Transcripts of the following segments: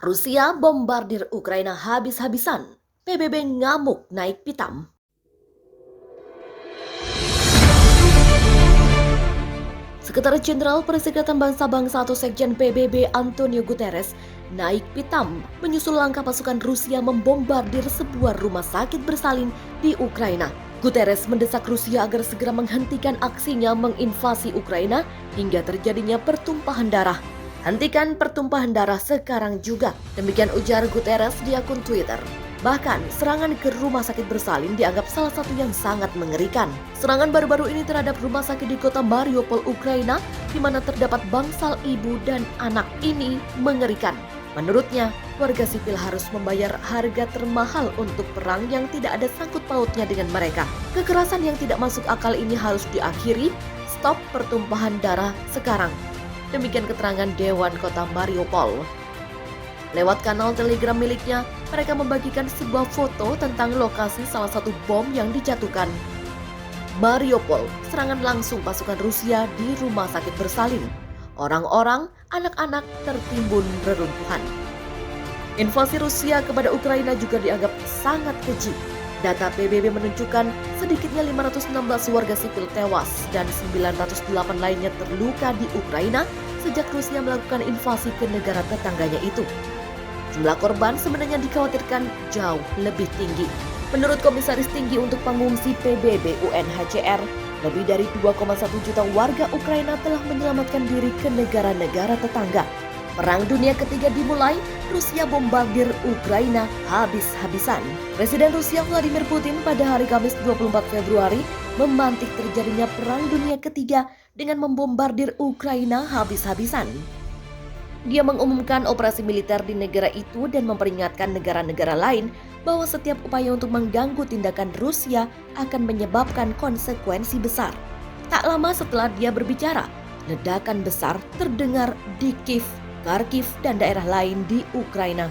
Rusia bombardir Ukraina habis-habisan. PBB ngamuk naik pitam. Sekretaris Jenderal Perserikatan Bangsa-Bangsa atau Sekjen PBB Antonio Guterres naik pitam menyusul langkah pasukan Rusia membombardir sebuah rumah sakit bersalin di Ukraina. Guterres mendesak Rusia agar segera menghentikan aksinya menginvasi Ukraina hingga terjadinya pertumpahan darah. Hentikan pertumpahan darah sekarang juga. Demikian ujar Guterres di akun Twitter. Bahkan, serangan ke rumah sakit bersalin dianggap salah satu yang sangat mengerikan. Serangan baru-baru ini terhadap rumah sakit di kota Mariupol, Ukraina, di mana terdapat bangsal ibu dan anak ini mengerikan. Menurutnya, warga sipil harus membayar harga termahal untuk perang yang tidak ada sangkut pautnya dengan mereka. Kekerasan yang tidak masuk akal ini harus diakhiri. Stop pertumpahan darah sekarang. Demikian keterangan Dewan Kota Mariupol. Lewat kanal Telegram miliknya, mereka membagikan sebuah foto tentang lokasi salah satu bom yang dijatuhkan. Mariupol, serangan langsung pasukan Rusia di rumah sakit bersalin. Orang-orang, anak-anak tertimbun reruntuhan. Invasi Rusia kepada Ukraina juga dianggap sangat keji. Data PBB menunjukkan sedikitnya 516 warga sipil tewas dan 908 lainnya terluka di Ukraina sejak Rusia melakukan invasi ke negara tetangganya itu. Jumlah korban sebenarnya dikhawatirkan jauh lebih tinggi. Menurut Komisaris Tinggi untuk Pengungsi PBB UNHCR, lebih dari 2,1 juta warga Ukraina telah menyelamatkan diri ke negara-negara tetangga. Perang Dunia Ketiga dimulai, Rusia bombardir Ukraina habis-habisan. Presiden Rusia Vladimir Putin pada hari Kamis 24 Februari memantik terjadinya Perang Dunia Ketiga dengan membombardir Ukraina habis-habisan. Dia mengumumkan operasi militer di negara itu dan memperingatkan negara-negara lain bahwa setiap upaya untuk mengganggu tindakan Rusia akan menyebabkan konsekuensi besar. Tak lama setelah dia berbicara, ledakan besar terdengar di Kiev, Kharkiv, dan daerah lain di Ukraina.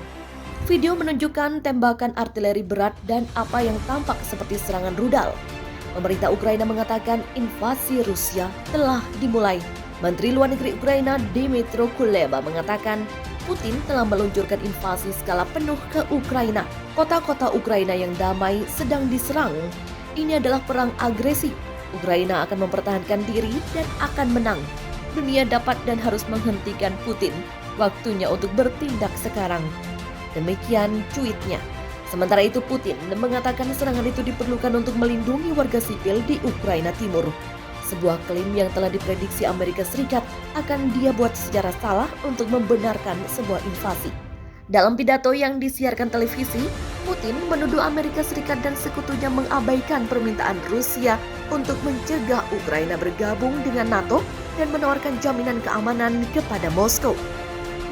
Video menunjukkan tembakan artileri berat dan apa yang tampak seperti serangan rudal. Pemerintah Ukraina mengatakan invasi Rusia telah dimulai. Menteri Luar Negeri Ukraina Dmytro Kuleba mengatakan Putin telah meluncurkan invasi skala penuh ke Ukraina. Kota-kota Ukraina yang damai sedang diserang. Ini adalah perang agresi. Ukraina akan mempertahankan diri dan akan menang. Dunia dapat dan harus menghentikan Putin. Waktunya untuk bertindak sekarang. Demikian cuitnya. Sementara itu Putin mengatakan serangan itu diperlukan untuk melindungi warga sipil di Ukraina Timur. Sebuah klaim yang telah diprediksi Amerika Serikat akan dia buat secara salah untuk membenarkan sebuah invasi. Dalam pidato yang disiarkan televisi, Putin menuduh Amerika Serikat dan sekutunya mengabaikan permintaan Rusia untuk mencegah Ukraina bergabung dengan NATO dan menawarkan jaminan keamanan kepada Moskow.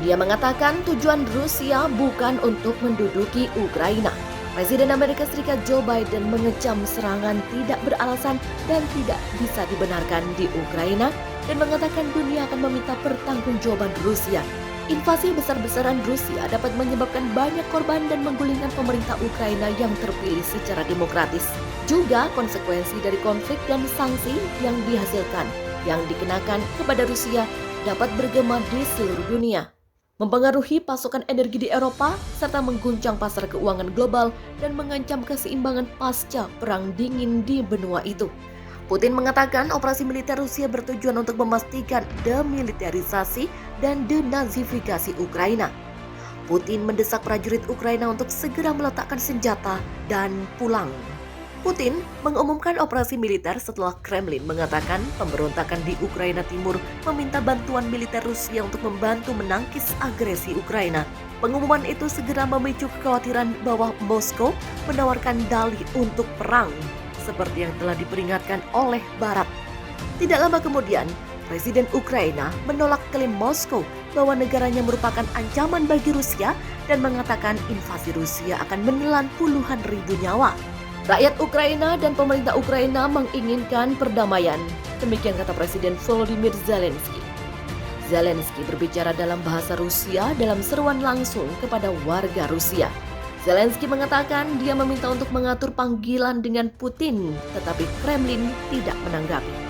Dia mengatakan tujuan Rusia bukan untuk menduduki Ukraina. Presiden Amerika Serikat Joe Biden mengecam serangan tidak beralasan dan tidak bisa dibenarkan di Ukraina dan mengatakan dunia akan meminta pertanggungjawaban Rusia. Invasi besar-besaran Rusia dapat menyebabkan banyak korban dan menggulingkan pemerintah Ukraina yang terpilih secara demokratis. Juga konsekuensi dari konflik dan sanksi yang dihasilkan yang dikenakan kepada Rusia dapat bergema di seluruh dunia, mempengaruhi pasokan energi di Eropa, serta mengguncang pasar keuangan global dan mengancam keseimbangan pasca Perang Dingin di benua itu. Putin mengatakan operasi militer Rusia bertujuan untuk memastikan demilitarisasi dan denazifikasi Ukraina. Putin mendesak prajurit Ukraina untuk segera meletakkan senjata dan pulang. Putin mengumumkan operasi militer setelah Kremlin mengatakan pemberontakan di Ukraina Timur meminta bantuan militer Rusia untuk membantu menangkis agresi Ukraina. Pengumuman itu segera memicu kekhawatiran bahwa Moskow menawarkan dalih untuk perang, seperti yang telah diperingatkan oleh Barat. Tidak lama kemudian, Presiden Ukraina menolak klaim Moskow bahwa negaranya merupakan ancaman bagi Rusia dan mengatakan invasi Rusia akan menelan puluhan ribu nyawa. Rakyat Ukraina dan pemerintah Ukraina menginginkan perdamaian. Demikian kata Presiden Volodymyr Zelensky. Zelensky berbicara dalam bahasa Rusia dalam seruan langsung kepada warga Rusia. Zelensky mengatakan dia meminta untuk mengatur panggilan dengan Putin, tetapi Kremlin tidak menanggapi.